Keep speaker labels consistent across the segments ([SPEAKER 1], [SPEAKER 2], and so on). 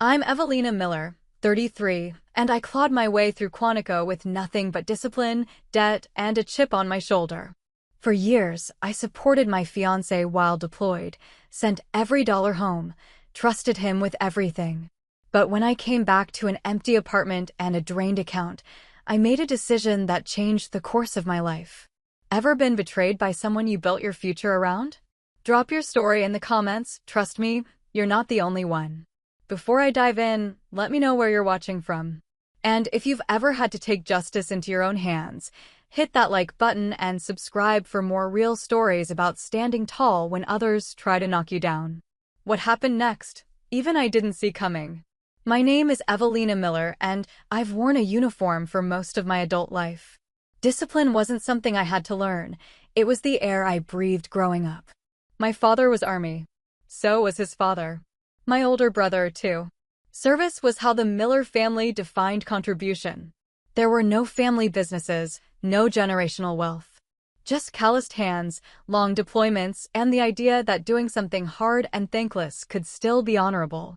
[SPEAKER 1] I'm Evelina Miller, 33, and I clawed my way through Quantico with nothing but discipline, debt, and a chip on my shoulder. For years, I supported my fiancé while deployed, sent every dollar home, trusted him with everything. But when I came back to an empty apartment and a drained account, I made a decision that changed the course of my life. Ever been betrayed by someone you built your future around? Drop your story in the comments. Trust me, you're not the only one. Before I dive in, let me know where you're watching from. And if you've ever had to take justice into your own hands, hit that like button and subscribe for more real stories about standing tall when others try to knock you down. What happened next? Even I didn't see coming. My name is Evelina Miller, and I've worn a uniform for most of my adult life. Discipline wasn't something I had to learn. It was the air I breathed growing up. My father was Army. So was his father. My older brother, too. Service was how the Miller family defined contribution. There were no family businesses, no generational wealth. Just calloused hands, long deployments, and the idea that doing something hard and thankless could still be honorable.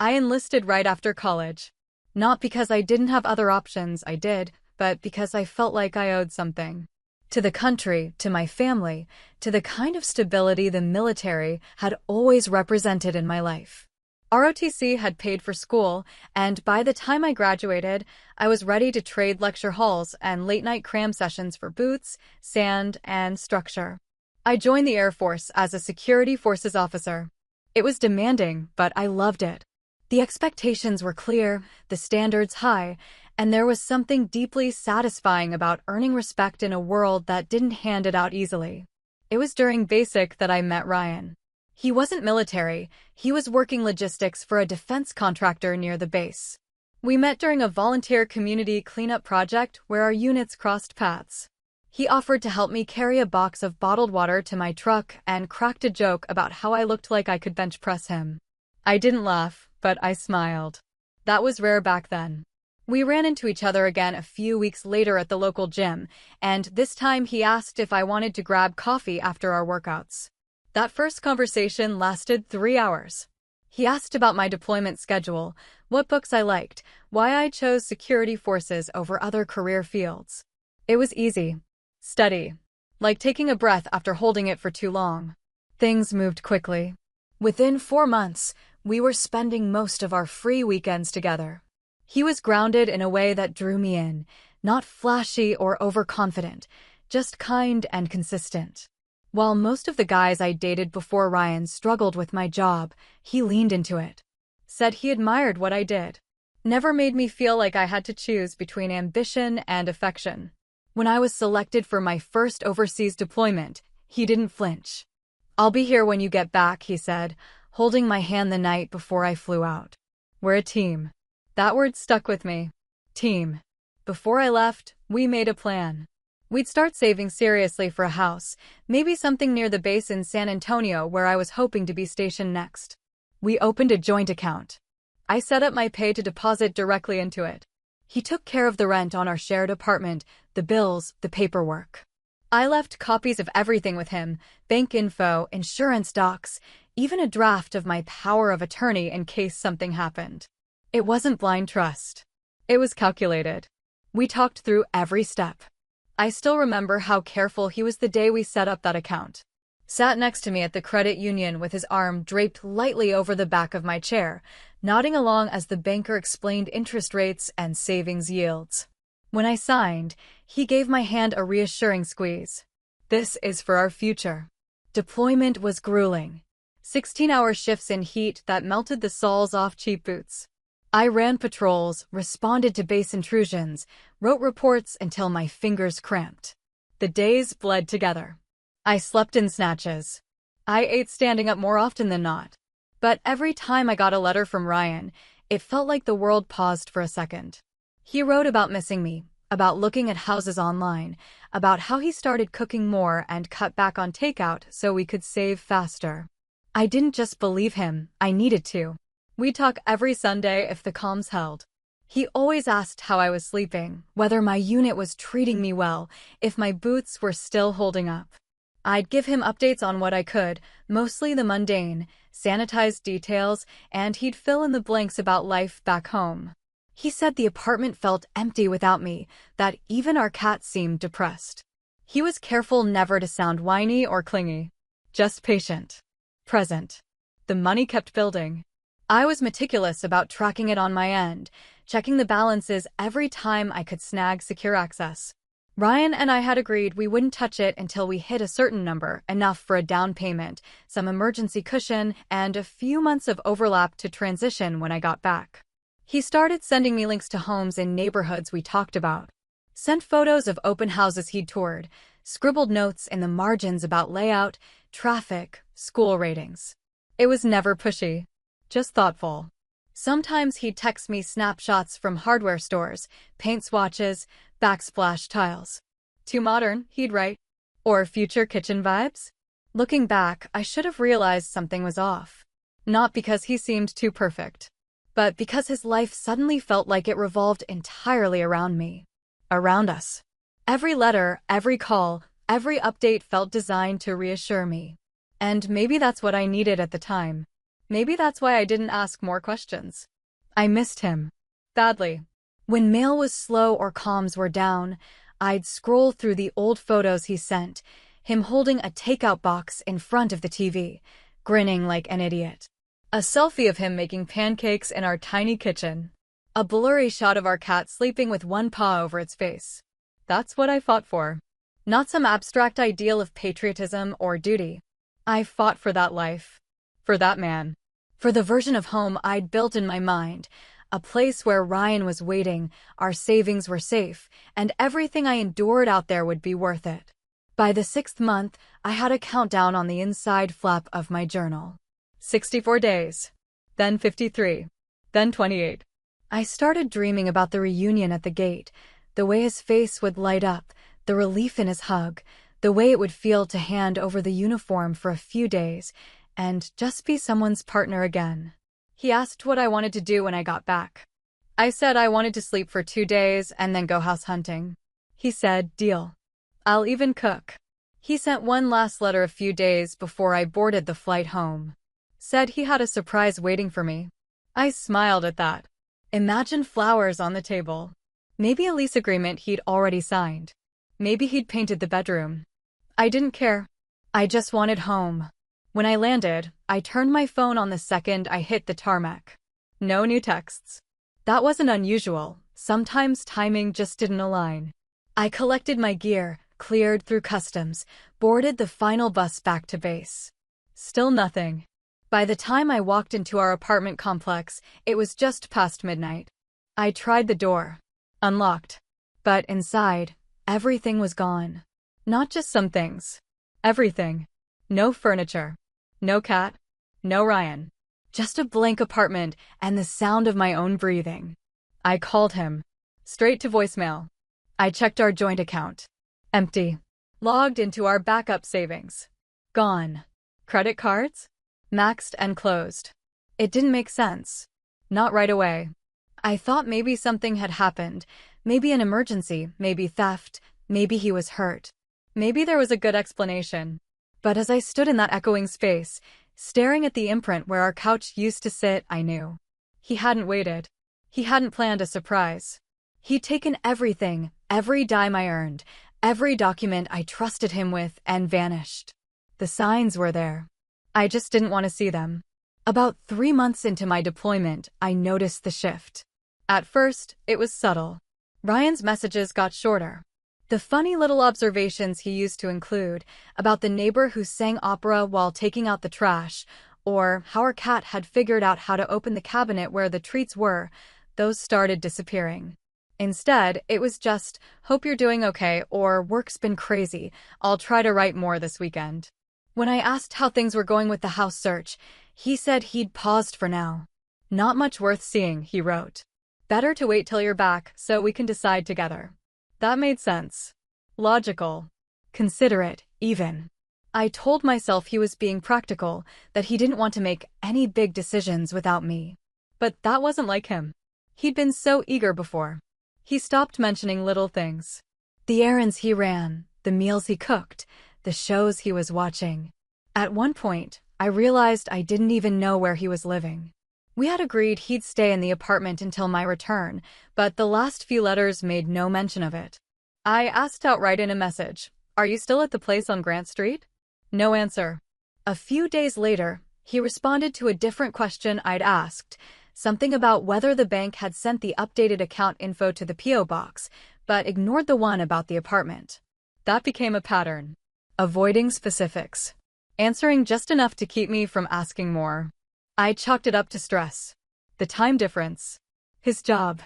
[SPEAKER 1] I enlisted right after college. Not because I didn't have other options, I did, but because I felt like I owed something. To the country, to my family, to the kind of stability the military had always represented in my life. ROTC had paid for school, and by the time I graduated, I was ready to trade lecture halls and late-night cram sessions for boots, sand, and structure. I joined the Air Force as a security forces officer. It was demanding, but I loved it. The expectations were clear, the standards high, and there was something deeply satisfying about earning respect in a world that didn't hand it out easily. It was during basic that I met Ryan. He wasn't military, he was working logistics for a defense contractor near the base. We met during a volunteer community cleanup project where our units crossed paths. He offered to help me carry a box of bottled water to my truck and cracked a joke about how I looked like I could bench press him. I didn't laugh, but I smiled. That was rare back then. We ran into each other again a few weeks later at the local gym, and this time he asked if I wanted to grab coffee after our workouts. That first conversation lasted 3 hours. He asked about my deployment schedule, what books I liked, why I chose security forces over other career fields. It was easy. Study. Like taking a breath after holding it for too long. Things moved quickly. Within 4 months, we were spending most of our free weekends together. He was grounded in a way that drew me in, not flashy or overconfident, just kind and consistent. While most of the guys I dated before Ryan struggled with my job, he leaned into it. Said he admired what I did. Never made me feel like I had to choose between ambition and affection. When I was selected for my first overseas deployment, he didn't flinch. "I'll be here when you get back," he said, holding my hand the night before I flew out. "We're a team." That word stuck with me. Team. Before I left, we made a plan. We'd start saving seriously for a house, maybe something near the base in San Antonio where I was hoping to be stationed next. We opened a joint account. I set up my pay to deposit directly into it. He took care of the rent on our shared apartment, the bills, the paperwork. I left copies of everything with him, bank info, insurance docs, even a draft of my power of attorney in case something happened. It wasn't blind trust. It was calculated. We talked through every step. I still remember how careful he was the day we set up that account. Sat next to me at the credit union with his arm draped lightly over the back of my chair, nodding along as the banker explained interest rates and savings yields. When I signed, he gave my hand a reassuring squeeze. This is for our future. Deployment was grueling. 16-hour shifts in heat that melted the soles off cheap boots. I ran patrols, responded to base intrusions, wrote reports until my fingers cramped. The days bled together. I slept in snatches. I ate standing up more often than not. But every time I got a letter from Ryan, it felt like the world paused for a second. He wrote about missing me, about looking at houses online, about how he started cooking more and cut back on takeout so we could save faster. I didn't just believe him, I needed to. We'd talk every Sunday if the comms held. He always asked how I was sleeping, whether my unit was treating me well, if my boots were still holding up. I'd give him updates on what I could, mostly the mundane, sanitized details, and he'd fill in the blanks about life back home. He said the apartment felt empty without me, that even our cat seemed depressed. He was careful never to sound whiny or clingy. Just patient. Present. The money kept building. I was meticulous about tracking it on my end, checking the balances every time I could snag secure access. Ryan and I had agreed we wouldn't touch it until we hit a certain number, enough for a down payment, some emergency cushion, and a few months of overlap to transition when I got back. He started sending me links to homes in neighborhoods we talked about. Sent photos of open houses he'd toured, scribbled notes in the margins about layout, traffic, school ratings. It was never pushy, just thoughtful. Sometimes he'd text me snapshots from hardware stores, paint swatches, backsplash tiles. Too modern, he'd write. Or future kitchen vibes? Looking back, I should have realized something was off. Not because he seemed too perfect, but because his life suddenly felt like it revolved entirely around me. Around us. Every letter, every call, every update felt designed to reassure me. And maybe that's what I needed at the time. Maybe that's why I didn't ask more questions. I missed him. Badly. When mail was slow or comms were down, I'd scroll through the old photos he sent, him holding a takeout box in front of the TV, grinning like an idiot. A selfie of him making pancakes in our tiny kitchen. A blurry shot of our cat sleeping with one paw over its face. That's what I fought for. Not some abstract ideal of patriotism or duty. I fought for that life. For that man. For the version of home I'd built in my mind. A place where Ryan was waiting, our savings were safe, and everything I endured out there would be worth it. By the 6th month, I had a countdown on the inside flap of my journal. 64 days. Then 53. Then 28. I started dreaming about the reunion at the gate, the way his face would light up, the relief in his hug, the way it would feel to hand over the uniform for a few days and just be someone's partner again. He asked what I wanted to do when I got back. I said I wanted to sleep for 2 days and then go house hunting. He said, deal. I'll even cook. He sent one last letter a few days before I boarded the flight home. Said he had a surprise waiting for me. I smiled at that. Imagine flowers on the table. Maybe a lease agreement he'd already signed. Maybe he'd painted the bedroom. I didn't care. I just wanted home. When I landed, I turned my phone on the second I hit the tarmac. No new texts. That wasn't unusual. Sometimes timing just didn't align. I collected my gear, cleared through customs, boarded the final bus back to base. Still nothing. By the time I walked into our apartment complex, it was just past midnight. I tried the door. Unlocked. But inside, everything was gone. Not just some things. Everything. No furniture. No cat. No Ryan. Just a blank apartment and the sound of my own breathing. I called him. Straight to voicemail. I checked our joint account. Empty. Logged into our backup savings. Gone. Credit cards? Maxed and closed. It didn't make sense. Not right away. I thought maybe something had happened. Maybe an emergency, maybe theft, maybe he was hurt. Maybe there was a good explanation. But as I stood in that echoing space, staring at the imprint where our couch used to sit, I knew. He hadn't waited. He hadn't planned a surprise. He'd taken everything, every dime I earned, every document I trusted him with, and vanished. The signs were there. I just didn't want to see them. About 3 months into my deployment, I noticed the shift. At first, it was subtle. Ryan's messages got shorter. The funny little observations he used to include, about the neighbor who sang opera while taking out the trash, or how our cat had figured out how to open the cabinet where the treats were, those started disappearing. Instead, it was just, hope you're doing okay, or work's been crazy, I'll try to write more this weekend. When I asked how things were going with the house search, he said he'd paused for now. Not much worth seeing, he wrote. Better to wait till you're back so we can decide together. That made sense. Logical. Considerate, even. I told myself he was being practical, that he didn't want to make any big decisions without me. But that wasn't like him. He'd been so eager before. He stopped mentioning little things. The errands he ran, the meals he cooked, the shows he was watching. At one point, I realized I didn't even know where he was living. We had agreed he'd stay in the apartment until my return, but the last few letters made no mention of it. I asked outright in a message, "Are you still at the place on Grant Street?" No answer. A few days later, he responded to a different question I'd asked, something about whether the bank had sent the updated account info to the P.O. box, but ignored the one about the apartment. That became a pattern. Avoiding specifics. Answering just enough to keep me from asking more. I chalked it up to stress. The time difference. His job.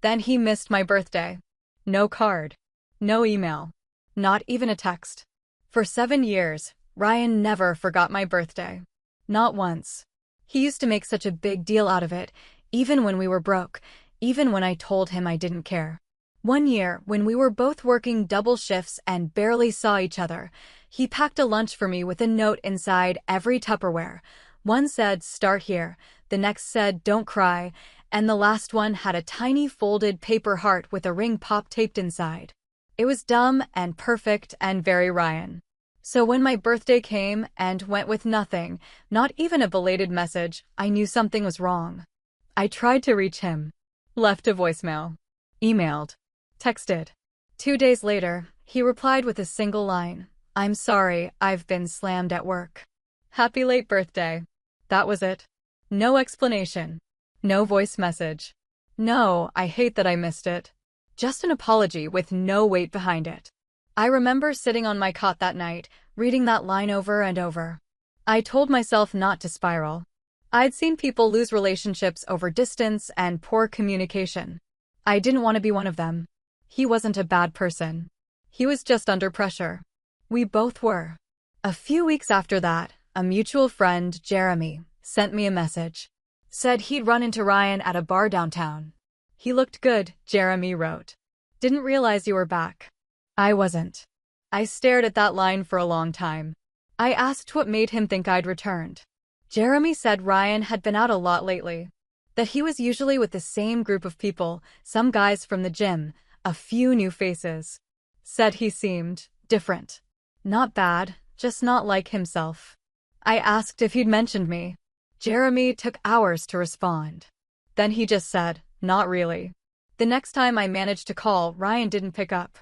[SPEAKER 1] Then he missed my birthday. No card. No email. Not even a text. For 7 years, Ryan never forgot my birthday. Not once. He used to make such a big deal out of it, even when we were broke, even when I told him I didn't care. One year, when we were both working double shifts and barely saw each other, he packed a lunch for me with a note inside every Tupperware. One said, "Start here," the next said, "Don't cry," and the last one had a tiny folded paper heart with a ring pop taped inside. It was dumb and perfect and very Ryan. So when my birthday came and went with nothing, not even a belated message, I knew something was wrong. I tried to reach him. Left a voicemail. Emailed. Texted. 2 days later, he replied with a single line, "I'm sorry, I've been slammed at work. Happy late birthday." That was it. No explanation. No voice message. No, I hate that I missed it. Just an apology with no weight behind it. I remember sitting on my cot that night, reading that line over and over. I told myself not to spiral. I'd seen people lose relationships over distance and poor communication. I didn't want to be one of them. He wasn't a bad person. He was just under pressure. We both were. A few weeks after that, a mutual friend, Jeremy, sent me a message. Said he'd run into Ryan at a bar downtown. "He looked good," Jeremy wrote. "Didn't realize you were back." I wasn't. I stared at that line for a long time. I asked what made him think I'd returned. Jeremy said Ryan had been out a lot lately. That he was usually with the same group of people, some guys from the gym, a few new faces. Said he seemed different. Not bad, just not like himself. I asked if he'd mentioned me. Jeremy took hours to respond. Then he just said, "Not really." The next time I managed to call, Ryan didn't pick up.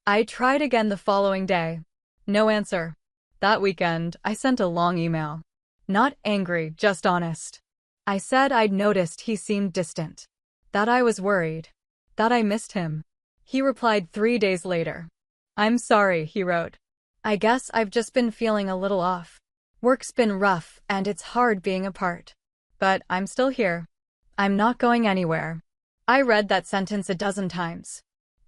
[SPEAKER 1] I tried again the following day. No answer. That weekend, I sent a long email. Not angry, just honest. I said I'd noticed he seemed distant. That I was worried. That I missed him. He replied 3 days later. "I'm sorry," he wrote. "I guess I've just been feeling a little off. Work's been rough and it's hard being apart. But I'm still here. I'm not going anywhere." I read that sentence a dozen times.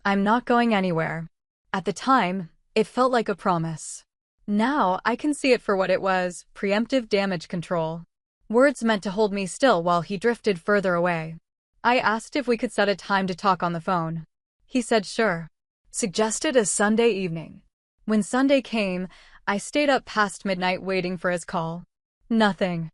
[SPEAKER 1] I'm not going anywhere. At the time, it felt like a promise. Now I can see it for what it was, preemptive damage control. Words meant to hold me still while he drifted further away. I asked if we could set a time to talk on the phone. He said sure. Suggested a Sunday evening. When Sunday came, I stayed up past midnight waiting for his call. Nothing.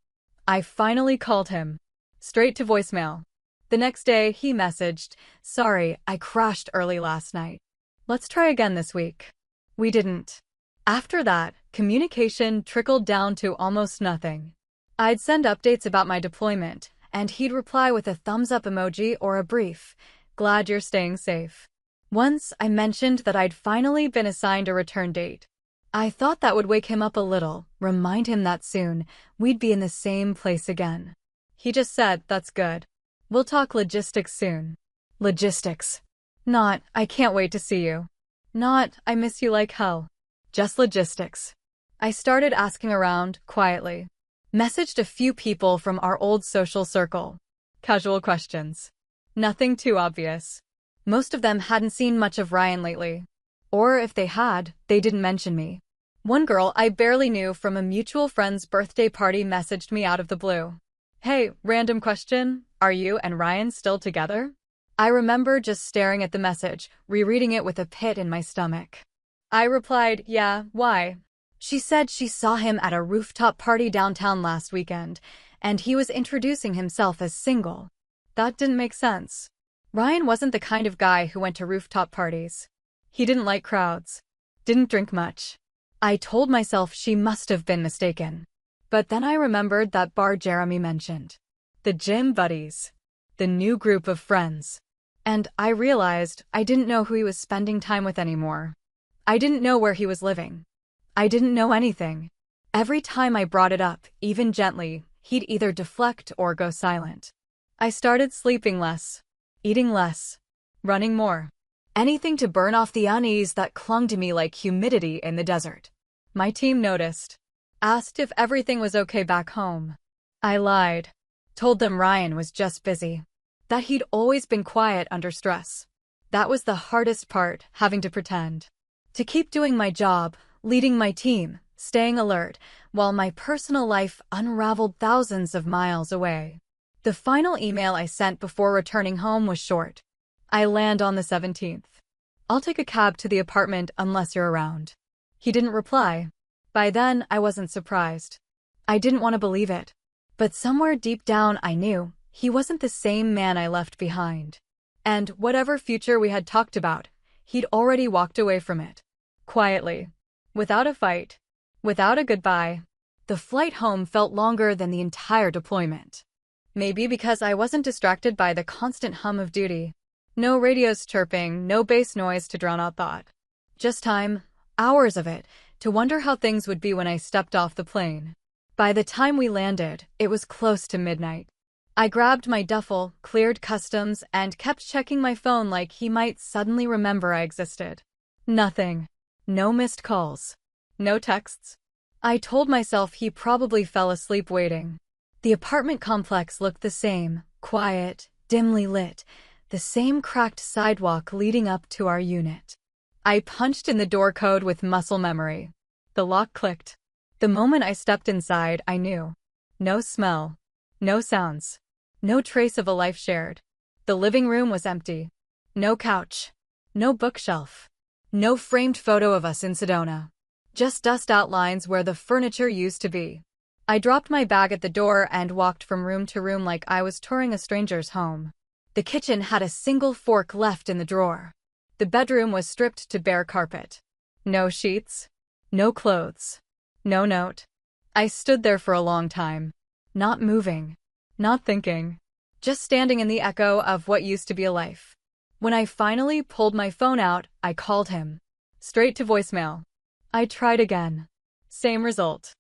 [SPEAKER 1] I finally called him. Straight to voicemail. The next day, he messaged, "Sorry, I crashed early last night. Let's try again this week." We didn't. After that, communication trickled down to almost nothing. I'd send updates about my deployment, and he'd reply with a thumbs-up emoji or a brief, "Glad you're staying safe." Once, I mentioned that I'd finally been assigned a return date. I thought that would wake him up a little, remind him that soon, we'd be in the same place again. He just said, "That's good. We'll talk logistics soon." Logistics. Not, "I can't wait to see you." Not, "I miss you like hell." Just logistics. I started asking around, quietly. Messaged a few people from our old social circle. Casual questions. Nothing too obvious. Most of them hadn't seen much of Ryan lately. Or if they had, they didn't mention me. One girl I barely knew from a mutual friend's birthday party messaged me out of the blue. "Hey, random question, are you and Ryan still together?" I remember just staring at the message, rereading it with a pit in my stomach. I replied, "Yeah, why?" She said she saw him at a rooftop party downtown last weekend, and he was introducing himself as single. That didn't make sense. Ryan wasn't the kind of guy who went to rooftop parties. He didn't like crowds. Didn't drink much. I told myself she must have been mistaken. But then I remembered that bar Jeremy mentioned. The gym buddies. The new group of friends. And I realized I didn't know who he was spending time with anymore. I didn't know where he was living. I didn't know anything. Every time I brought it up, even gently, he'd either deflect or go silent. I started sleeping less, eating less, running more. Anything to burn off the unease that clung to me like humidity in the desert. My team noticed. Asked if everything was okay back home. I lied. Told them Ryan was just busy. That he'd always been quiet under stress. That was the hardest part, having to pretend. To keep doing my job, leading my team, staying alert, while my personal life unraveled thousands of miles away. The final email I sent before returning home was short. I land on the 17th. I'll take a cab to the apartment unless you're around. He didn't reply. By then, I wasn't surprised. I didn't want to believe it. But somewhere deep down I knew he wasn't the same man I left behind. And whatever future we had talked about, he'd already walked away from it. Quietly. Without a fight. Without a goodbye. The flight home felt longer than the entire deployment. Maybe because I wasn't distracted by the constant hum of duty. No radios chirping, no bass noise to drown out thought. Just time, hours of it, to wonder how things would be when I stepped off the plane. By the time we landed, it was close to midnight. I grabbed my duffel, cleared customs, and kept checking my phone like he might suddenly remember I existed. Nothing. No missed calls. No texts. I told myself he probably fell asleep waiting. The apartment complex looked the same, quiet, dimly lit, the same cracked sidewalk leading up to our unit. I punched in the door code with muscle memory. The lock clicked. The moment I stepped inside, I knew. No smell. No sounds. No trace of a life shared. The living room was empty. No couch. No bookshelf. No framed photo of us in Sedona. Just dust outlines where the furniture used to be. I dropped my bag at the door and walked from room to room like I was touring a stranger's home. The kitchen had a single fork left in the drawer. The bedroom was stripped to bare carpet. No sheets. No clothes. No note. I stood there for a long time. Not moving. Not thinking. Just standing in the echo of what used to be a life. When I finally pulled my phone out, I called him. Straight to voicemail. I tried again. Same result.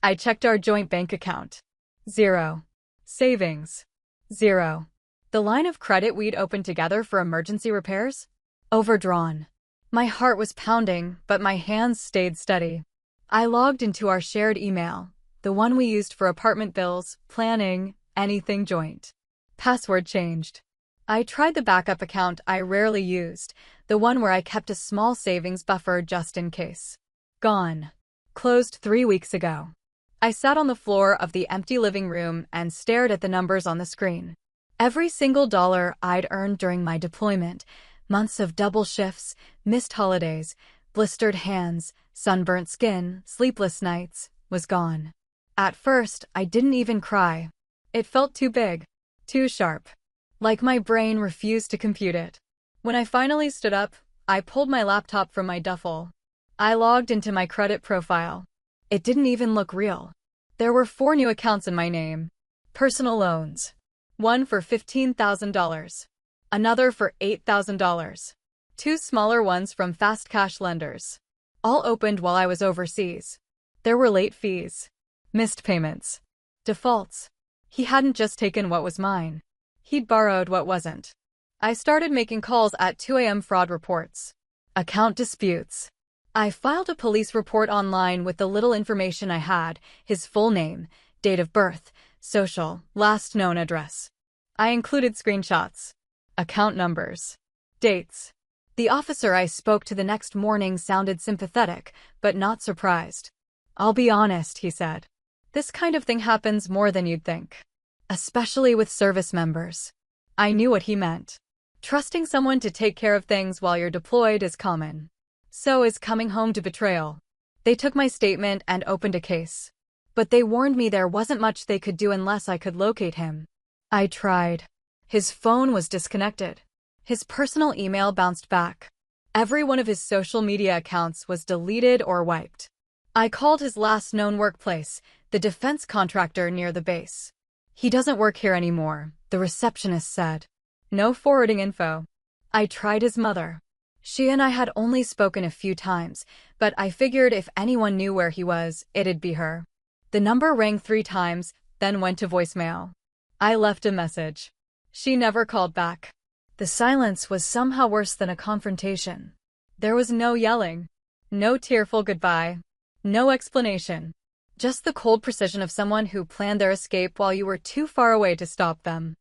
[SPEAKER 1] I checked our joint bank account. 0. Savings. 0. The line of credit we'd opened together for emergency repairs? Overdrawn. My heart was pounding, but my hands stayed steady. I logged into our shared email, the one we used for apartment bills, planning, anything joint. Password changed. I tried the backup account I rarely used, the one where I kept a small savings buffer just in case. Gone. Closed 3 weeks ago. I sat on the floor of the empty living room and stared at the numbers on the screen. Every single dollar I'd earned during my deployment, months of double shifts, missed holidays, blistered hands, sunburnt skin, sleepless nights, was gone. At first, I didn't even cry. It felt too big, too sharp. Like my brain refused to compute it. When I finally stood up, I pulled my laptop from my duffel. I logged into my credit profile. It didn't even look real. There were 4 new accounts in my name. Personal loans. One for $15,000. Another for $8,000. 2 smaller ones from fast cash lenders. All opened while I was overseas. There were late fees. Missed payments. Defaults. He hadn't just taken what was mine. He'd borrowed what wasn't. I started making calls at 2 a.m. fraud reports. Account disputes. I filed a police report online with the little information I had, his full name, date of birth, social, last known address. I included screenshots. Account numbers. Dates. The officer I spoke to the next morning sounded sympathetic, but not surprised. I'll be honest, he said. This kind of thing happens more than you'd think. Especially with service members. I knew what he meant. Trusting someone to take care of things while you're deployed is common. So is coming home to betrayal. They took my statement and opened a case. But they warned me there wasn't much they could do unless I could locate him. I tried. His phone was disconnected. His personal email bounced back. Every one of his social media accounts was deleted or wiped. I called his last known workplace, the defense contractor near the base. He doesn't work here anymore, the receptionist said. No forwarding info. I tried his mother. She and I had only spoken a few times, but I figured if anyone knew where he was, it'd be her. The number rang 3 times, then went to voicemail. I left a message. She never called back. The silence was somehow worse than a confrontation. There was no yelling. No tearful goodbye. No explanation. Just the cold precision of someone who planned their escape while you were too far away to stop them.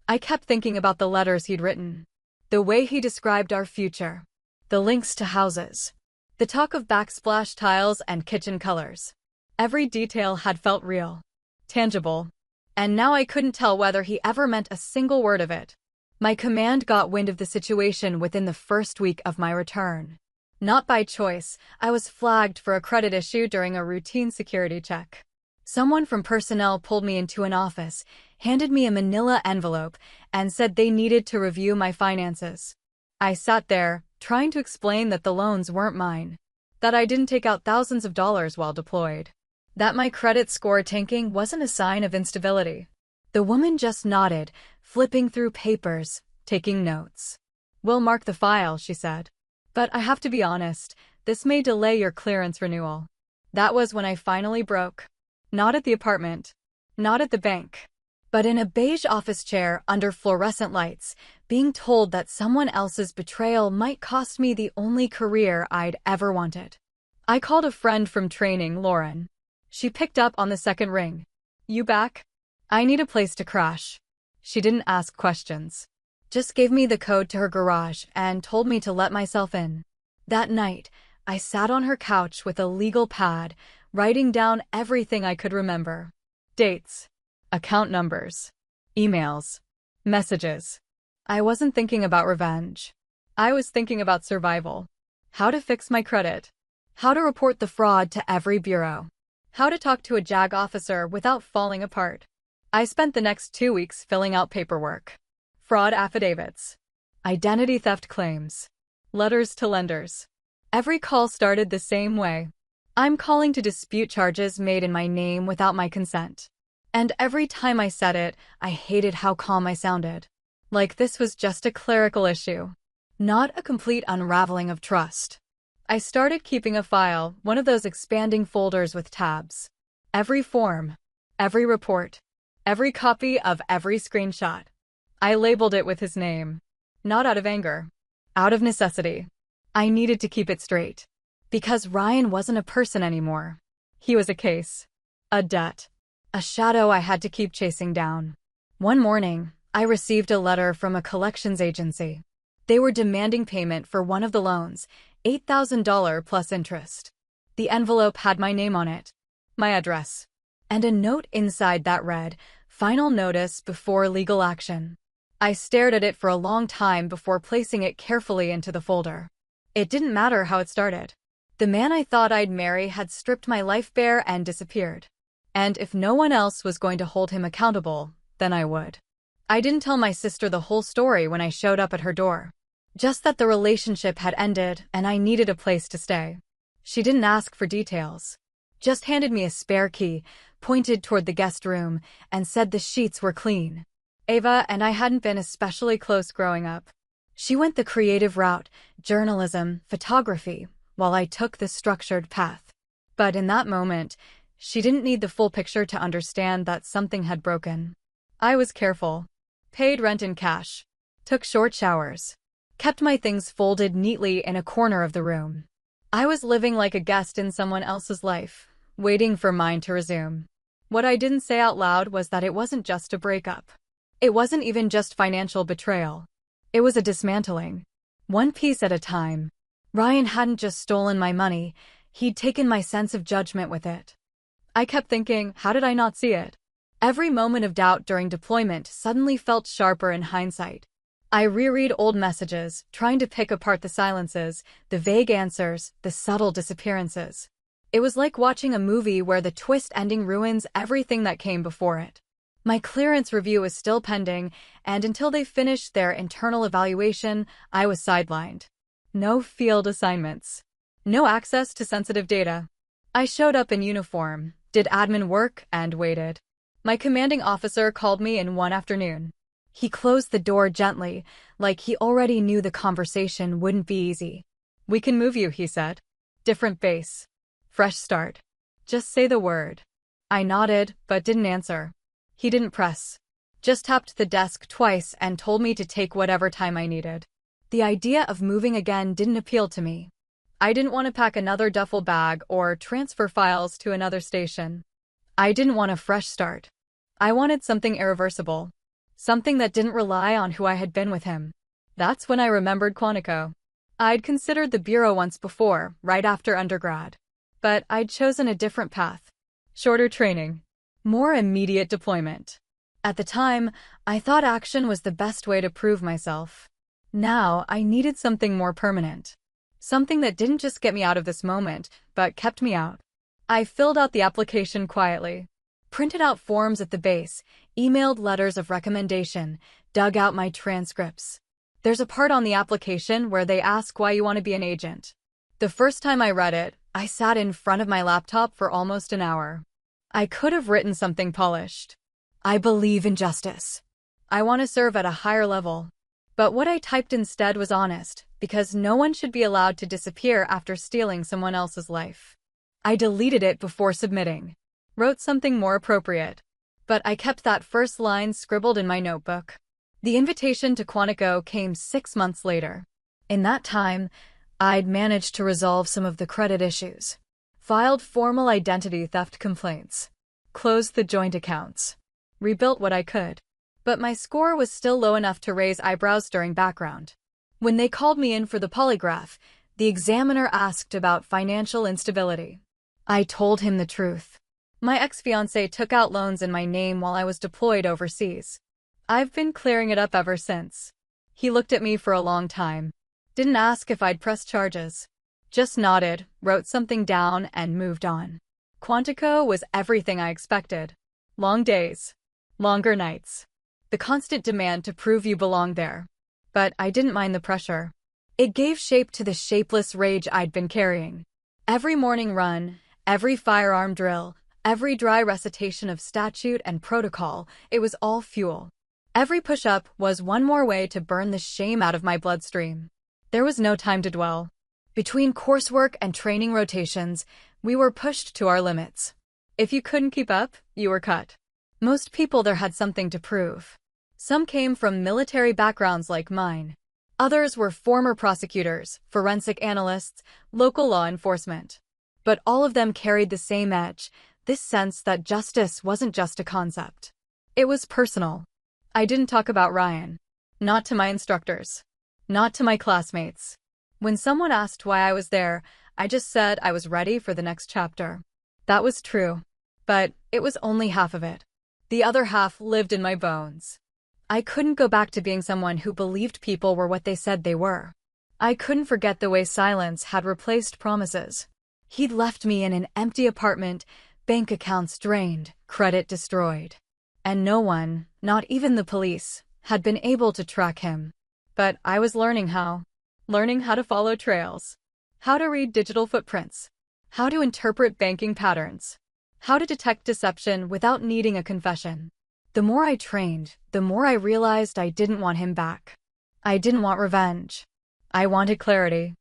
[SPEAKER 1] I kept thinking about the letters he'd written. The way he described our future. The links to houses. The talk of backsplash tiles and kitchen colors. Every detail had felt real. Tangible. And now I couldn't tell whether he ever meant a single word of it. My command got wind of the situation within the first week of my return. Not by choice, I was flagged for a credit issue during a routine security check. Someone from personnel pulled me into an office, handed me a manila envelope, and said they needed to review my finances. I sat there, trying to explain that the loans weren't mine, that I didn't take out thousands of dollars while deployed, that my credit score tanking wasn't a sign of instability. The woman just nodded, flipping through papers, taking notes. "We'll mark the file," she said. "But I have to be honest, this may delay your clearance renewal." That was when I finally broke. Not at the apartment. Not at the bank. But in a beige office chair under fluorescent lights, being told that someone else's betrayal might cost me the only career I'd ever wanted. I called a friend from training, Lauren. She picked up on the second ring. "You back? I need a place to crash." She didn't ask questions. Just gave me the code to her garage and told me to let myself in. That night, I sat on her couch with a legal pad, writing down everything I could remember. Dates. Account numbers. Emails. Messages. I wasn't thinking about revenge. I was thinking about survival. How to fix my credit. How to report the fraud to every bureau. How to talk to a JAG officer without falling apart. I spent the next 2 weeks filling out paperwork. Fraud affidavits. Identity theft claims. Letters to lenders. Every call started the same way. "I'm calling to dispute charges made in my name without my consent." And every time I said it, I hated how calm I sounded. Like this was just a clerical issue. Not a complete unraveling of trust. I started keeping a file, one of those expanding folders with tabs. Every form. Every report. Every copy of every screenshot. I labeled it with his name. Not out of anger. Out of necessity. I needed to keep it straight. Because Ryan wasn't a person anymore. He was a case. A debt. A shadow I had to keep chasing down. One morning, I received a letter from a collections agency. They were demanding payment for one of the loans, $8,000 plus interest. The envelope had my name on it. My address. And a note inside that read, "Final notice before legal action." I stared at it for a long time before placing it carefully into the folder. It didn't matter how it started. The man I thought I'd marry had stripped my life bare and disappeared. And if no one else was going to hold him accountable, then I would. I didn't tell my sister the whole story when I showed up at her door. Just that the relationship had ended and I needed a place to stay. She didn't ask for details. Just handed me a spare key, pointed toward the guest room, and said the sheets were clean. Ava and I hadn't been especially close growing up. She went the creative route, journalism, photography, while I took the structured path. But in that moment, she didn't need the full picture to understand that something had broken. I was careful. Paid rent in cash. Took short showers. Kept my things folded neatly in a corner of the room. I was living like a guest in someone else's life, waiting for mine to resume. What I didn't say out loud was that it wasn't just a breakup. It wasn't even just financial betrayal. It was a dismantling. One piece at a time. Ryan hadn't just stolen my money, he'd taken my sense of judgment with it. I kept thinking, how did I not see it? Every moment of doubt during deployment suddenly felt sharper in hindsight. I reread old messages, trying to pick apart the silences, the vague answers, the subtle disappearances. It was like watching a movie where the twist ending ruins everything that came before it. My clearance review was still pending, and until they finished their internal evaluation, I was sidelined. No field assignments. No access to sensitive data. I showed up in uniform, did admin work, and waited. My commanding officer called me in one afternoon. He closed the door gently, like he already knew the conversation wouldn't be easy. "We can move you," he said. Different base. Fresh start. Just say the word. I nodded, but didn't answer. He didn't press. Just tapped the desk twice and told me to take whatever time I needed. The idea of moving again didn't appeal to me. I didn't want to pack another duffel bag or transfer files to another station. I didn't want a fresh start. I wanted something irreversible. Something that didn't rely on who I had been with him. That's when I remembered Quantico. I'd considered the bureau once before, right after undergrad. But I'd chosen a different path. Shorter training. More immediate deployment. At the time, I thought action was the best way to prove myself. Now, I needed something more permanent. Something that didn't just get me out of this moment, but kept me out. I filled out the application quietly. Printed out forms at the base, emailed letters of recommendation, dug out my transcripts. There's a part on the application where they ask why you want to be an agent. The first time I read it, I sat in front of my laptop for almost an hour. I could have written something polished. I believe in justice. I want to serve at a higher level. But what I typed instead was honest, because no one should be allowed to disappear after stealing someone else's life. I deleted it before submitting. Wrote something more appropriate. But I kept that first line scribbled in my notebook. The invitation to Quantico came 6 months later. In that time, I'd managed to resolve some of the credit issues. Filed formal identity theft complaints. Closed the joint accounts. Rebuilt what I could. But my score was still low enough to raise eyebrows during background. When they called me in for the polygraph, the examiner asked about financial instability. I told him the truth. My ex-fiancé took out loans in my name while I was deployed overseas. I've been clearing it up ever since. He looked at me for a long time. Didn't ask if I'd press charges. Just nodded, wrote something down, and moved on. Quantico was everything I expected. Long days. Longer nights. The constant demand to prove you belong there. But I didn't mind the pressure. It gave shape to the shapeless rage I'd been carrying. Every morning run, every firearm drill, every dry recitation of statute and protocol, it was all fuel. Every push-up was one more way to burn the shame out of my bloodstream. There was no time to dwell. Between coursework and training rotations, we were pushed to our limits. If you couldn't keep up, you were cut. Most people there had something to prove. Some came from military backgrounds like mine. Others were former prosecutors, forensic analysts, local law enforcement. But all of them carried the same edge, this sense that justice wasn't just a concept. It was personal. I didn't talk about Ryan. Not to my instructors. Not to my classmates. When someone asked why I was there, I just said I was ready for the next chapter. That was true. But it was only half of it. The other half lived in my bones. I couldn't go back to being someone who believed people were what they said they were. I couldn't forget the way silence had replaced promises. He'd left me in an empty apartment, bank accounts drained, credit destroyed. And no one, not even the police, had been able to track him. But I was learning how. Learning how to follow trails. How to read digital footprints. How to interpret banking patterns. How to detect deception without needing a confession. The more I trained, the more I realized I didn't want him back. I didn't want revenge. I wanted clarity.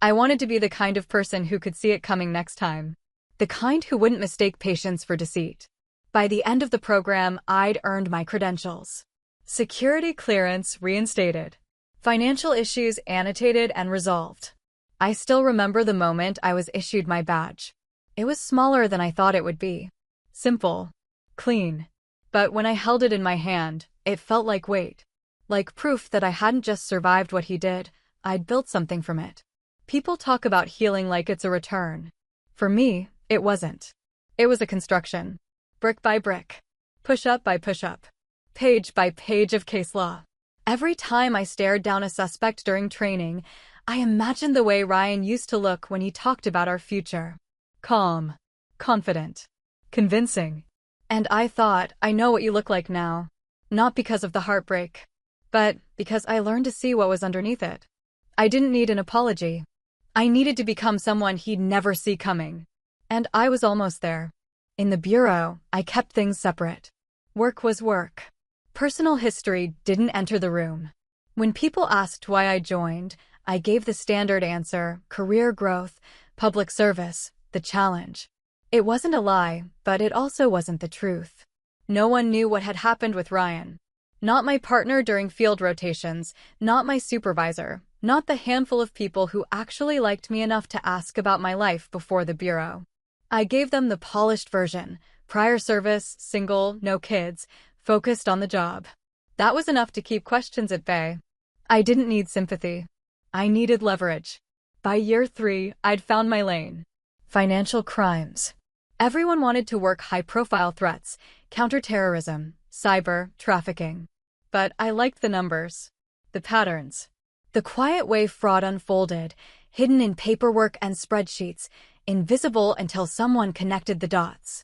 [SPEAKER 1] I wanted to be the kind of person who could see it coming next time. The kind who wouldn't mistake patience for deceit. By the end of the program, I'd earned my credentials. Security clearance reinstated. Financial issues annotated and resolved. I still remember the moment I was issued my badge. It was smaller than I thought it would be. Simple. Clean. But when I held it in my hand, it felt like weight. Like proof that I hadn't just survived what he did, I'd built something from it. People talk about healing like it's a return. For me, it wasn't. It was a construction. Brick by brick. Push-up by push-up. Page by page of case law. Every time I stared down a suspect during training, I imagined the way Ryan used to look when he talked about our future. Calm. Confident. Convincing. And I thought, I know what you look like now. Not because of the heartbreak, but because I learned to see what was underneath it. I didn't need an apology. I needed to become someone he'd never see coming. And I was almost there. In the bureau, I kept things separate. Work was work. Personal history didn't enter the room. When people asked why I joined, I gave the standard answer: career growth, public service, the challenge. It wasn't a lie, but it also wasn't the truth. No one knew what had happened with Ryan. Not my partner during field rotations, not my supervisor, not the handful of people who actually liked me enough to ask about my life before the bureau. I gave them the polished version: prior service, single, no kids, focused on the job. That was enough to keep questions at bay. I didn't need sympathy. I needed leverage. By year 3, I'd found my lane. Financial crimes. Everyone wanted to work high-profile threats: counterterrorism, cyber, trafficking. But I liked the numbers. The patterns. The quiet way fraud unfolded, hidden in paperwork and spreadsheets, invisible until someone connected the dots.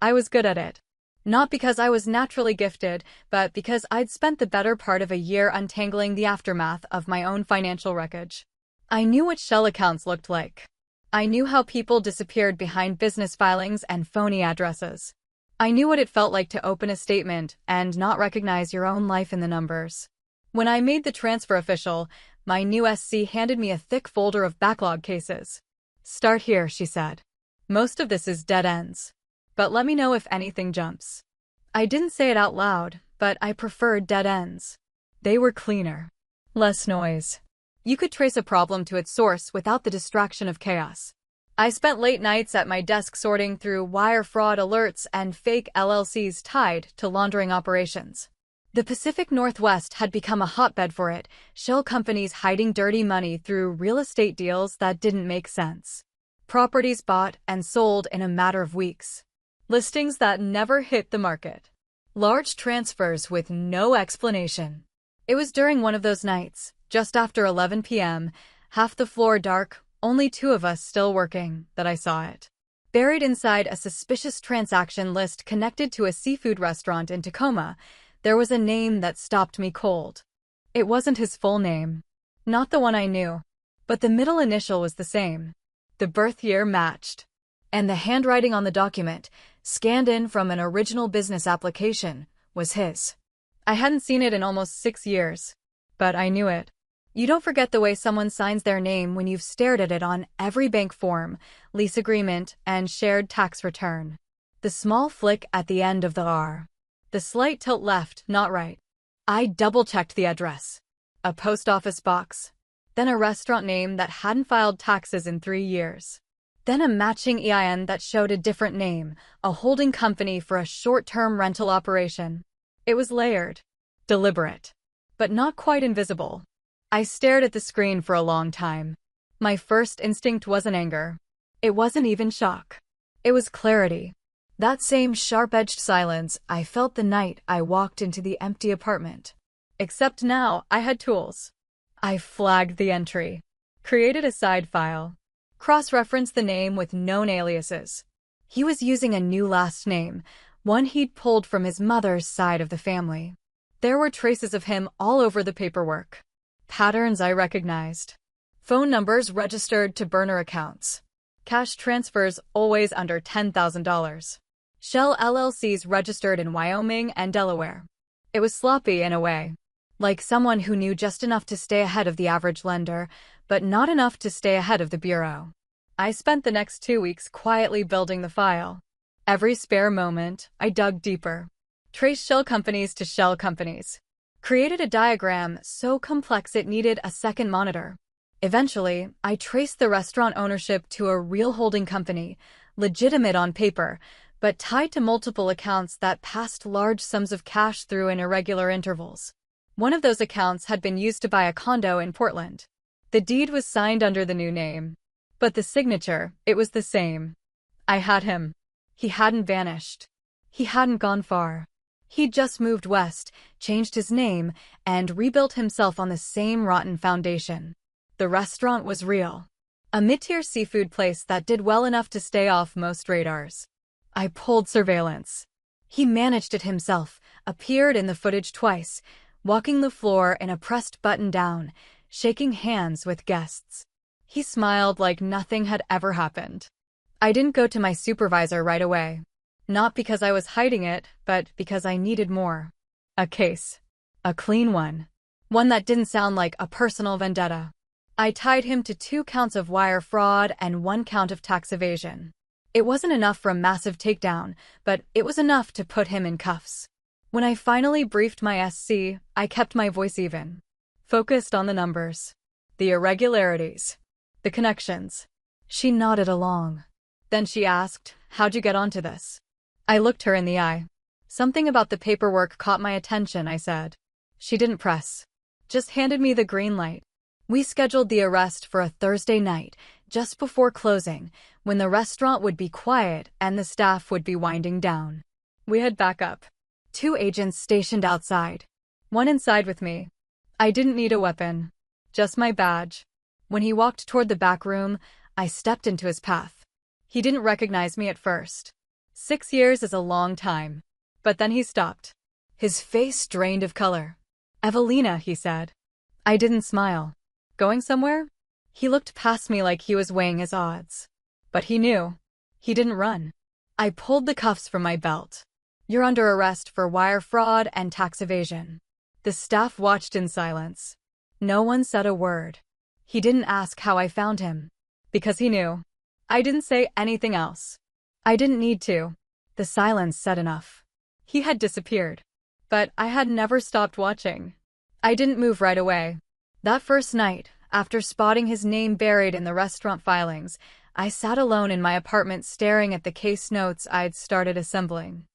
[SPEAKER 1] I was good at it. Not because I was naturally gifted, but because I'd spent the better part of a year untangling the aftermath of my own financial wreckage. I knew what shell accounts looked like. I knew how people disappeared behind business filings and phony addresses. I knew what it felt like to open a statement and not recognize your own life in the numbers. When I made the transfer official, my new SC handed me a thick folder of backlog cases. "Start here," she said. "Most of this is dead ends. But let me know if anything jumps." I didn't say it out loud, but I preferred dead ends. They were cleaner. Less noise. You could trace a problem to its source without the distraction of chaos. I spent late nights at my desk sorting through wire fraud alerts and fake LLCs tied to laundering operations. The Pacific Northwest had become a hotbed for it, shell companies hiding dirty money through real estate deals that didn't make sense. Properties bought and sold in a matter of weeks. Listings that never hit the market. Large transfers with no explanation. It was during one of those nights, just after 11 p.m., half the floor dark, only 2 of us still working, that I saw it. Buried inside a suspicious transaction list connected to a seafood restaurant in Tacoma, there was a name that stopped me cold. It wasn't his full name. Not the one I knew. But the middle initial was the same. The birth year matched. And the handwriting on the document, scanned in from an original business application, was his. I hadn't seen it in almost 6 years. But I knew it. You don't forget the way someone signs their name when you've stared at it on every bank form, lease agreement, and shared tax return. The small flick at the end of the R. The slight tilt left, not right. I double-checked the address. A post office box. Then a restaurant name that hadn't filed taxes in 3 years. Then a matching EIN that showed a different name, a holding company for a short-term rental operation. It was layered. Deliberate. But not quite invisible. I stared at the screen for a long time. My first instinct wasn't anger. It wasn't even shock. It was clarity. That same sharp-edged silence I felt the night I walked into the empty apartment. Except now, I had tools. I flagged the entry. Created a side file. Cross-referenced the name with known aliases. He was using a new last name, one he'd pulled from his mother's side of the family. There were traces of him all over the paperwork. Patterns I recognized. Phone numbers registered to burner accounts. Cash transfers always under $10,000. Shell LLCs registered in Wyoming and Delaware. It was sloppy in a way. Like someone who knew just enough to stay ahead of the average lender, but not enough to stay ahead of the bureau. I spent the next 2 weeks quietly building the file. Every spare moment, I dug deeper. Traced shell companies to shell companies. Created a diagram so complex it needed a second monitor. Eventually, I traced the restaurant ownership to a real holding company, legitimate on paper, but tied to multiple accounts that passed large sums of cash through in irregular intervals. One of those accounts had been used to buy a condo in Portland. The deed was signed under the new name. But the signature, it was the same. I had him. He hadn't vanished. He hadn't gone far. He'd just moved west, changed his name, and rebuilt himself on the same rotten foundation. The restaurant was real. A mid-tier seafood place that did well enough to stay off most radars. I pulled surveillance. He managed it himself, appeared in the footage twice, walking the floor in a pressed button-down, shaking hands with guests. He smiled like nothing had ever happened. I didn't go to my supervisor right away. Not because I was hiding it, but because I needed more. A case. A clean one. One that didn't sound like a personal vendetta. I tied him to 2 counts of wire fraud and 1 count of tax evasion. It wasn't enough for a massive takedown, but it was enough to put him in cuffs. When I finally briefed my SC, I kept my voice even. Focused on the numbers. The irregularities. The connections. She nodded along. Then she asked, "How'd you get onto this?" I looked her in the eye. "Something about the paperwork caught my attention," I said. She didn't press. Just handed me the green light. We scheduled the arrest for a Thursday night, just before closing, when the restaurant would be quiet and the staff would be winding down. We had backup. 2 agents stationed outside. 1 inside with me. I didn't need a weapon. Just my badge. When he walked toward the back room, I stepped into his path. He didn't recognize me at first. 6 years is a long time. But then he stopped. His face drained of color. "Evelina," he said. I didn't smile. "Going somewhere?" He looked past me like he was weighing his odds. But he knew. He didn't run. I pulled the cuffs from my belt. "You're under arrest for wire fraud and tax evasion." The staff watched in silence. No one said a word. He didn't ask how I found him. Because he knew. I didn't say anything else. I didn't need to. The silence said enough. He had disappeared. But I had never stopped watching. I didn't move right away. That first night, after spotting his name buried in the restaurant filings, I sat alone in my apartment staring at the case notes I'd started assembling.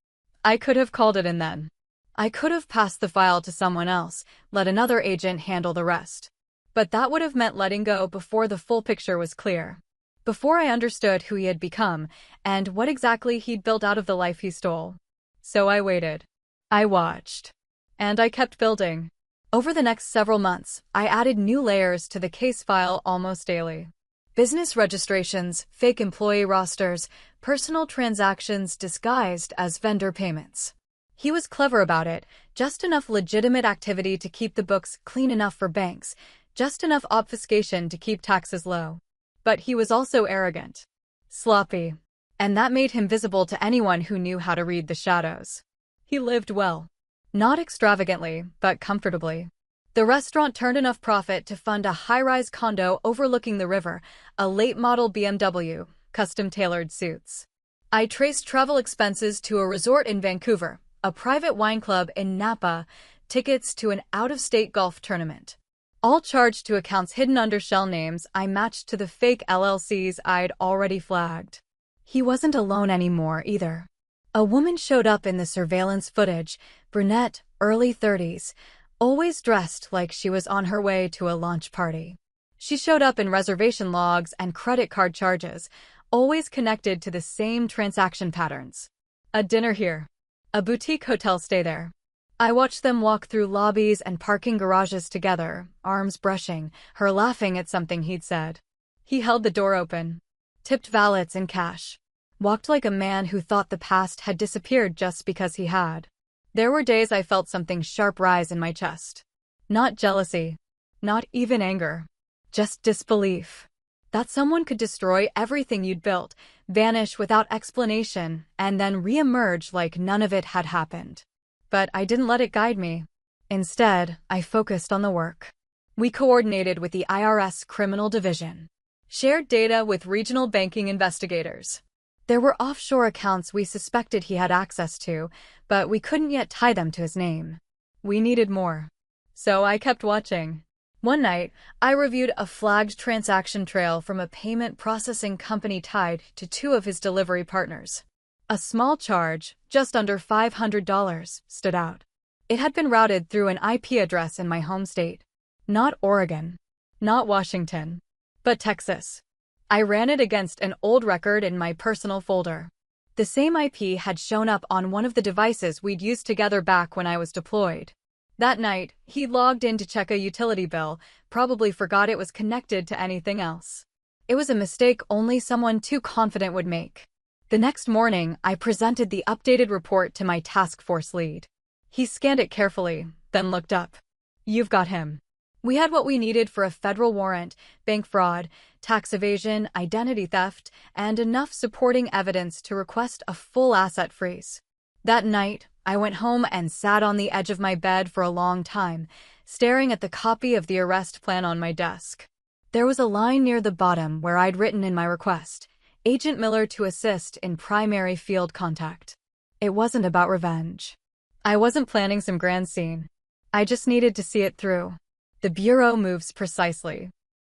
[SPEAKER 1] I could have called it in then. I could have passed the file to someone else, let another agent handle the rest. But that would have meant letting go before the full picture was clear. Before I understood who he had become, and what exactly he'd built out of the life he stole. So I waited. I watched. And I kept building. Over the next several months, I added new layers to the case file almost daily. Business registrations, fake employee rosters, personal transactions disguised as vendor payments. He was clever about it, just enough legitimate activity to keep the books clean enough for banks, just enough obfuscation to keep taxes low. But he was also arrogant. Sloppy. And that made him visible to anyone who knew how to read the shadows. He lived well. Not extravagantly, but comfortably. The restaurant turned enough profit to fund a high-rise condo overlooking the river, a late-model BMW, custom-tailored suits. I traced travel expenses to a resort in Vancouver, a private wine club in Napa, tickets to an out-of-state golf tournament. All charged to accounts hidden under shell names I matched to the fake LLCs I'd already flagged. He wasn't alone anymore, either. A woman showed up in the surveillance footage, brunette, early 30s, always dressed like she was on her way to a launch party. She showed up in reservation logs and credit card charges, always connected to the same transaction patterns. A dinner here. A boutique hotel stay there. I watched them walk through lobbies and parking garages together, arms brushing, her laughing at something he'd said. He held the door open. Tipped valets in cash. Walked like a man who thought the past had disappeared just because he had. There were days I felt something sharp rise in my chest. Not jealousy. Not even anger. Just disbelief. That someone could destroy everything you'd built, vanish without explanation, and then re-emerge like none of it had happened. But I didn't let it guide me. Instead, I focused on the work. We coordinated with the IRS Criminal Division. Shared data with regional banking investigators. There were offshore accounts we suspected he had access to, but we couldn't yet tie them to his name. We needed more. So I kept watching. One night, I reviewed a flagged transaction trail from a payment processing company tied to 2 of his delivery partners. A small charge, just under $500, stood out. It had been routed through an IP address in my home state. Not Oregon. Not Washington. But Texas. I ran it against an old record in my personal folder. The same IP had shown up on one of the devices we'd used together back when I was deployed. That night, he logged in to check a utility bill, probably forgot it was connected to anything else. It was a mistake only someone too confident would make. The next morning, I presented the updated report to my task force lead. He scanned it carefully, then looked up. "You've got him." We had what we needed for a federal warrant, bank fraud, tax evasion, identity theft, and enough supporting evidence to request a full asset freeze. That night, I went home and sat on the edge of my bed for a long time, staring at the copy of the arrest plan on my desk. There was a line near the bottom where I'd written in my request, Agent Miller to assist in primary field contact. It wasn't about revenge. I wasn't planning some grand scene. I just needed to see it through. The Bureau moves precisely.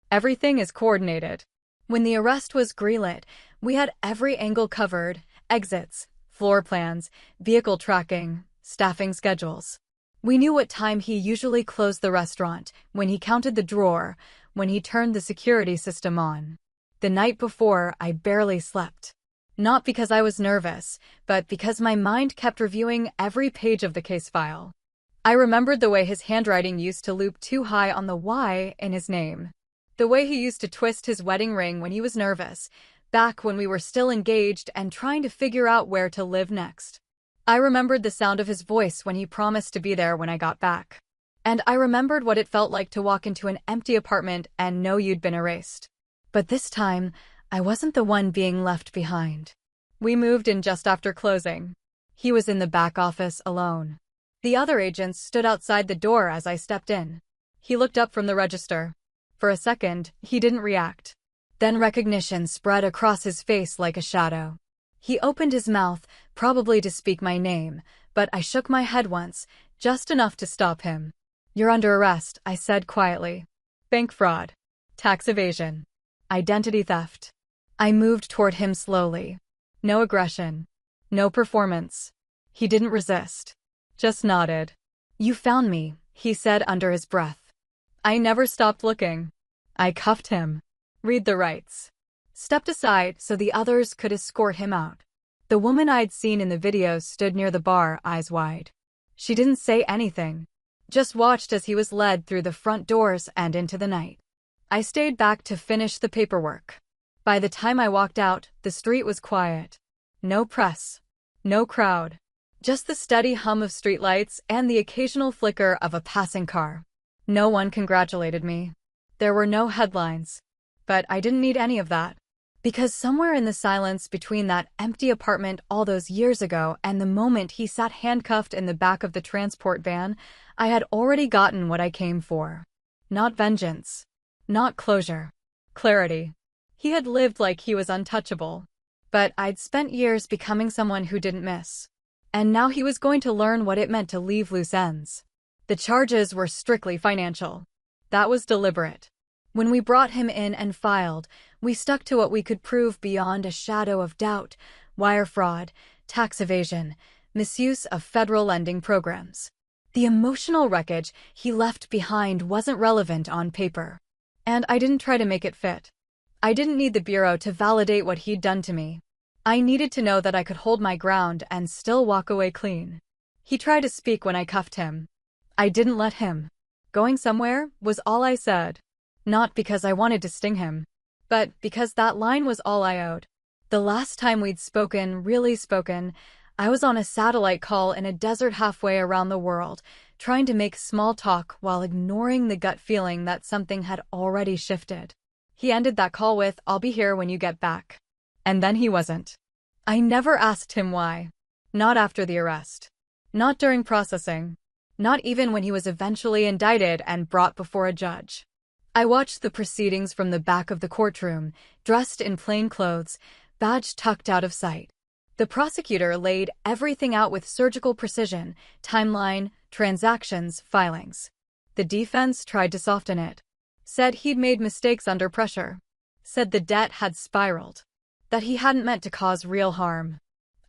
[SPEAKER 1] Everything is coordinated. When the arrest was greenlit, we had every angle covered, exits, floor plans, vehicle tracking, staffing schedules. We knew what time he usually closed the restaurant, when he counted the drawer, when he turned the security system on. The night before, I barely slept. Not because I was nervous, but because my mind kept reviewing every page of the case file. I remembered the way his handwriting used to loop too high on the Y in his name. The way he used to twist his wedding ring when he was nervous, back when we were still engaged and trying to figure out where to live next. I remembered the sound of his voice when he promised to be there when I got back. And I remembered what it felt like to walk into an empty apartment and know you'd been erased. But this time, I wasn't the one being left behind. We moved in just after closing. He was in the back office alone. The other agents stood outside the door as I stepped in. He looked up from the register. For a second, he didn't react. Then recognition spread across his face like a shadow. He opened his mouth, probably to speak my name, but I shook my head once, just enough to stop him. "You're under arrest," I said quietly. "Bank fraud, tax evasion, identity theft." I moved toward him slowly. No aggression. No performance. He didn't resist. Just nodded. "You found me," he said under his breath. I never stopped looking. I cuffed him. "Read the rights." Stepped aside so the others could escort him out. The woman I'd seen in the videos stood near the bar, eyes wide. She didn't say anything. Just watched as he was led through the front doors and into the night. I stayed back to finish the paperwork. By the time I walked out, the street was quiet. No press. No crowd. Just the steady hum of streetlights and the occasional flicker of a passing car. No one congratulated me. There were no headlines. But I didn't need any of that. Because somewhere in the silence between that empty apartment all those years ago and the moment he sat handcuffed in the back of the transport van, I had already gotten what I came for. Not vengeance. Not closure. Clarity. He had lived like he was untouchable. But I'd spent years becoming someone who didn't miss. And now he was going to learn what it meant to leave loose ends. The charges were strictly financial. That was deliberate. When we brought him in and filed, we stuck to what we could prove beyond a shadow of doubt: wire fraud, tax evasion, misuse of federal lending programs. The emotional wreckage he left behind wasn't relevant on paper. And I didn't try to make it fit. I didn't need the Bureau to validate what he'd done to me. I needed to know that I could hold my ground and still walk away clean. He tried to speak when I cuffed him. I didn't let him. Going somewhere was all I said. Not because I wanted to sting him, but because that line was all I owed. The last time we'd spoken, really spoken, I was on a satellite call in a desert halfway around the world, trying to make small talk while ignoring the gut feeling that something had already shifted. He ended that call with, "I'll be here when you get back." And then he wasn't. I never asked him why. Not after the arrest. Not during processing. Not even when he was eventually indicted and brought before a judge. I watched the proceedings from the back of the courtroom, dressed in plain clothes, badge tucked out of sight. The prosecutor laid everything out with surgical precision: timeline, transactions, filings. The defense tried to soften it. Said he'd made mistakes under pressure. Said the debt had spiraled. That he hadn't meant to cause real harm.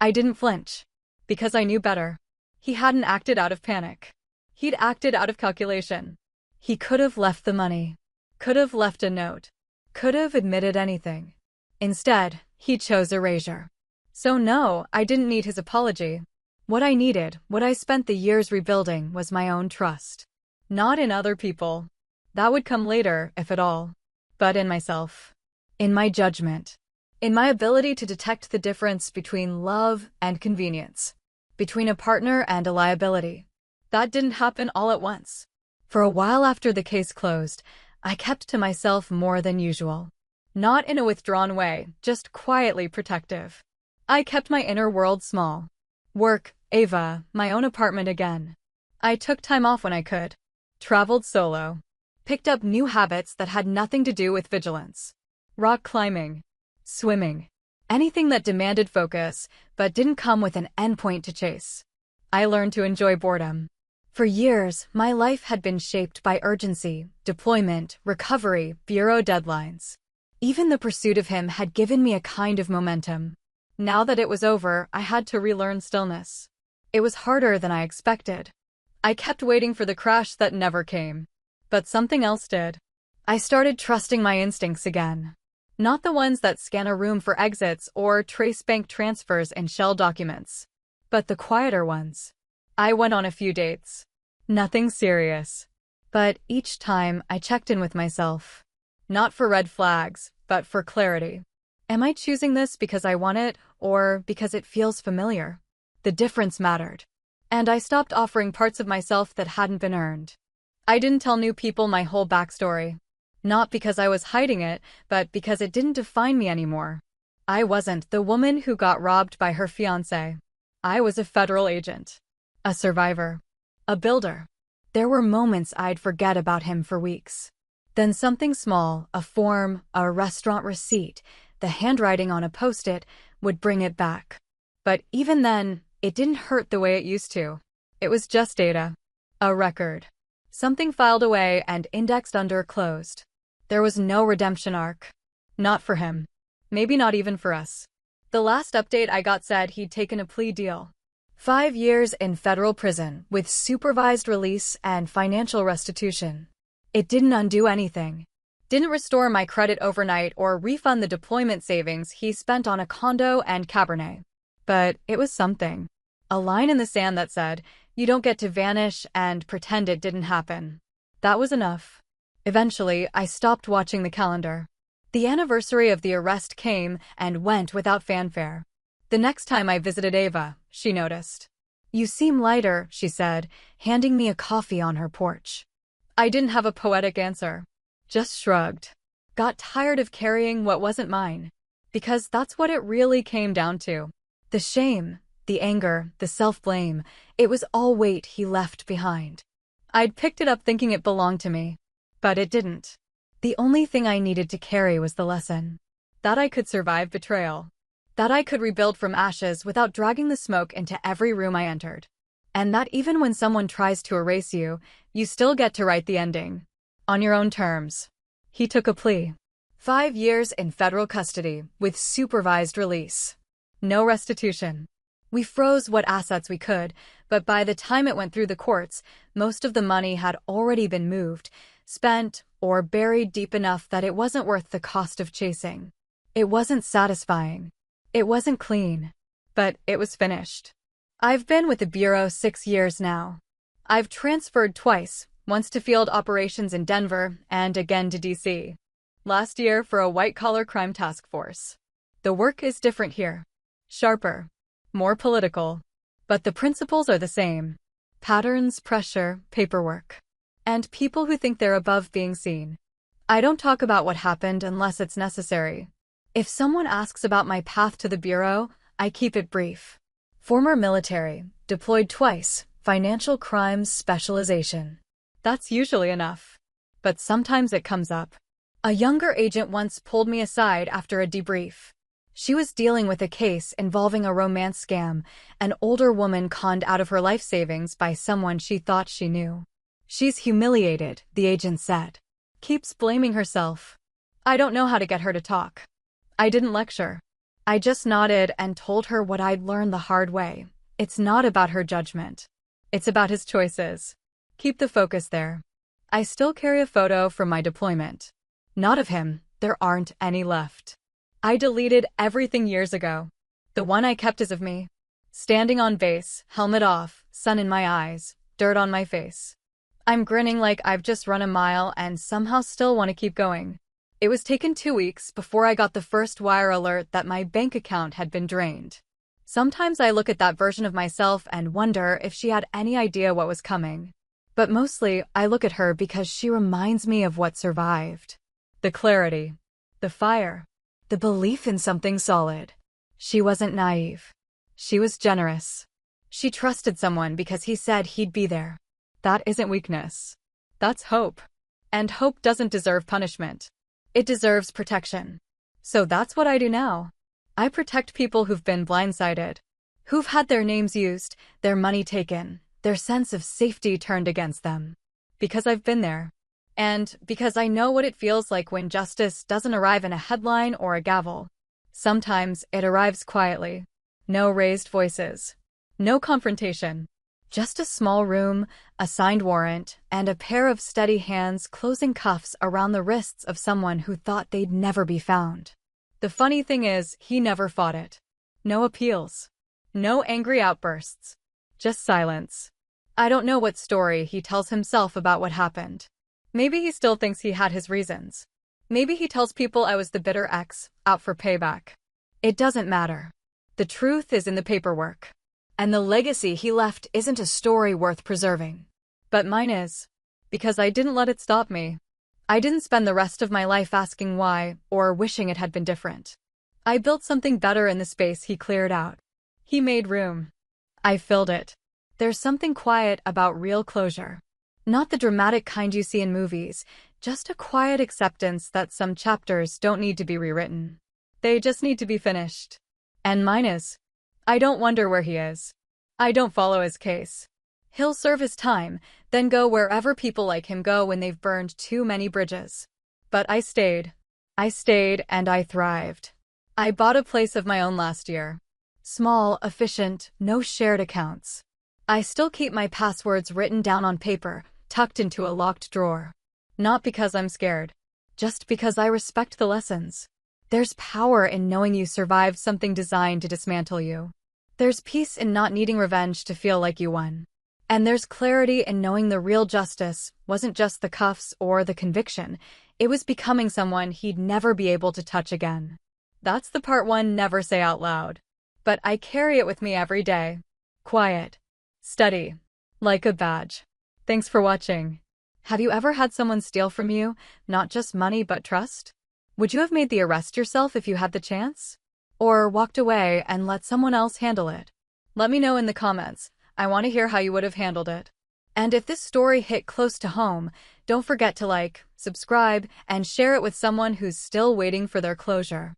[SPEAKER 1] I didn't flinch. Because I knew better. He hadn't acted out of panic. He'd acted out of calculation. He could have left the money. Could have left a note. Could have admitted anything. Instead, he chose erasure. So no, I didn't need his apology. What I needed, what I spent the years rebuilding, was my own trust. Not in other people. That would come later, if at all. But in myself. In my judgment. In my ability to detect the difference between love and convenience. Between a partner and a liability. That didn't happen all at once. For a while after the case closed, I kept to myself more than usual. Not in a withdrawn way, just quietly protective. I kept my inner world small. Work, Ava, my own apartment again. I took time off when I could. Traveled solo. Picked up new habits that had nothing to do with vigilance. Rock climbing. Swimming. Anything that demanded focus, but didn't come with an endpoint to chase. I learned to enjoy boredom. For years, my life had been shaped by urgency, deployment, recovery, bureau deadlines. Even the pursuit of him had given me a kind of momentum. Now that it was over, I had to relearn stillness. It was harder than I expected. I kept waiting for the crash that never came. But something else did. I started trusting my instincts again. Not the ones that scan a room for exits or trace bank transfers and shell documents, but the quieter ones. I went on a few dates. Nothing serious. But each time I checked in with myself. Not for red flags, but for clarity. Am I choosing this because I want it, or because it feels familiar? The difference mattered. And I stopped offering parts of myself that hadn't been earned. I didn't tell new people my whole backstory. Not because I was hiding it, but because it didn't define me anymore. I wasn't the woman who got robbed by her fiancé. I was a federal agent. A survivor. A builder. There were moments I'd forget about him for weeks. Then something small, a form, a restaurant receipt, the handwriting on a post-it, would bring it back. But even then, it didn't hurt the way it used to. It was just data. A record. Something filed away and indexed under closed. There was no redemption arc. Not for him. Maybe not even for us. The last update I got said he'd taken a plea deal. 5 years in federal prison with supervised release and financial restitution. It didn't undo anything. Didn't restore my credit overnight or refund the deployment savings he spent on a condo and Cabernet. But it was something. A line in the sand that said, you don't get to vanish and pretend it didn't happen. That was enough. Eventually, I stopped watching the calendar. The anniversary of the arrest came and went without fanfare. The next time I visited Ava, she noticed. You seem lighter, she said, handing me a coffee on her porch. I didn't have a poetic answer. Just shrugged. Got tired of carrying what wasn't mine. Because that's what it really came down to. The shame, the anger, the self-blame, it was all weight he left behind. I'd picked it up thinking it belonged to me. But it didn't. The only thing I needed to carry was the lesson. That I could survive betrayal. That I could rebuild from ashes without dragging the smoke into every room I entered. And that even when someone tries to erase you, you still get to write the ending. On your own terms. He took a plea. 5 years in federal custody with supervised release. No restitution. We froze what assets we could, but by the time it went through the courts, most of the money had already been moved, spent, or buried deep enough that it wasn't worth the cost of chasing. It wasn't satisfying. It wasn't clean. But it was finished. I've been with the Bureau 6 years now. I've transferred twice, once to field operations in Denver and again to DC. Last year for a white-collar crime task force. The work is different here. Sharper. More political. But the principles are the same. Patterns, pressure, paperwork. And people who think they're above being seen. I don't talk about what happened unless it's necessary. If someone asks about my path to the Bureau, I keep it brief. Former military, deployed twice, financial crimes specialization. That's usually enough. But sometimes it comes up. A younger agent once pulled me aside after a debrief. She was dealing with a case involving a romance scam, an older woman conned out of her life savings by someone she thought she knew. She's humiliated, the agent said. Keeps blaming herself. I don't know how to get her to talk. I didn't lecture. I just nodded and told her what I'd learned the hard way. It's not about her judgment. It's about his choices. Keep the focus there. I still carry a photo from my deployment. Not of him, there aren't any left. I deleted everything years ago. The one I kept is of me. Standing on base, helmet off, sun in my eyes, dirt on my face. I'm grinning like I've just run a mile and somehow still want to keep going. It was taken 2 weeks before I got the first wire alert that my bank account had been drained. Sometimes I look at that version of myself and wonder if she had any idea what was coming. But mostly, I look at her because she reminds me of what survived. The clarity, the fire, the belief in something solid. She wasn't naive. She was generous. She trusted someone because he said he'd be there. That isn't weakness. That's hope. And hope doesn't deserve punishment. It deserves protection. So that's what I do now. I protect people who've been blindsided, who've had their names used, their money taken, their sense of safety turned against them. Because I've been there. And because I know what it feels like when justice doesn't arrive in a headline or a gavel. Sometimes it arrives quietly. No raised voices. No confrontation. Just a small room, a signed warrant, and a pair of steady hands closing cuffs around the wrists of someone who thought they'd never be found. The funny thing is, he never fought it. No appeals. No angry outbursts. Just silence. I don't know what story he tells himself about what happened. Maybe he still thinks he had his reasons. Maybe he tells people I was the bitter ex, out for payback. It doesn't matter. The truth is in the paperwork. And the legacy he left isn't a story worth preserving. But mine is. Because I didn't let it stop me. I didn't spend the rest of my life asking why, or wishing it had been different. I built something better in the space he cleared out. He made room. I filled it. There's something quiet about real closure. Not the dramatic kind you see in movies, just a quiet acceptance that some chapters don't need to be rewritten. They just need to be finished. And mine is. I don't wonder where he is. I don't follow his case. He'll serve his time, then go wherever people like him go when they've burned too many bridges. But I stayed. I stayed and I thrived. I bought a place of my own last year. Small, efficient, no shared accounts. I still keep my passwords written down on paper, tucked into a locked drawer. Not because I'm scared. Just because I respect the lessons. There's power in knowing you survived something designed to dismantle you. There's peace in not needing revenge to feel like you won. And there's clarity in knowing the real justice wasn't just the cuffs or the conviction, it was becoming someone he'd never be able to touch again. That's the part one never say out loud. But I carry it with me every day. Quiet. Steady. Like a badge. Thanks for watching. Have you ever had someone steal from you, not just money but trust? Would you have made the arrest yourself if you had the chance? Or walked away and let someone else handle it? Let me know in the comments. I want to hear how you would have handled it. And if this story hit close to home, don't forget to like, subscribe, and share it with someone who's still waiting for their closure.